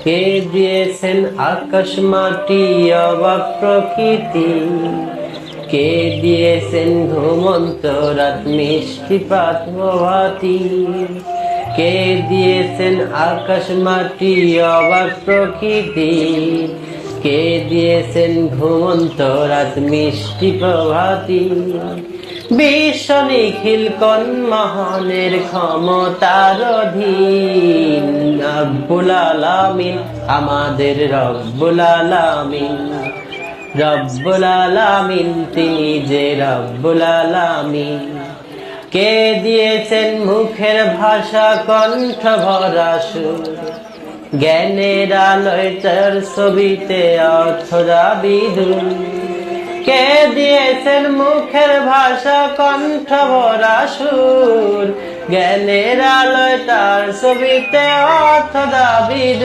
কে দিয়েছেন আকাশ মাটি অবাক প্রকৃতি, কে দিয়েছেন ঘুমন্ত রাত মিষ্টি পাতভাতি, কে দিয়েছেন আকাশ মাটি অবাক প্রকৃতি, কে দিয়েছেন ঘুমন্ত রাত মিষ্টি প্রভাতি। বিশ্ব নিখিল কোন মহানের ক্ষমতার অধীন, রব্বুল আলামিন আমাদের রব্বুল আলামিন, রব্বুল আলামিন তিনি যে রব্বুল আলামিন। কে দিয়েছেন মুখের ভাষা কণ্ঠ ভরা সুর, জ্ঞানের আলোয় তার ছবিতে অর্থরা বিধুর। কে দিয়েছেন মুখের ভাষা কণ্ঠ ভরা সুর, জ্ঞানের আলোয় তার ছবিতে অর্থরা বিধুর।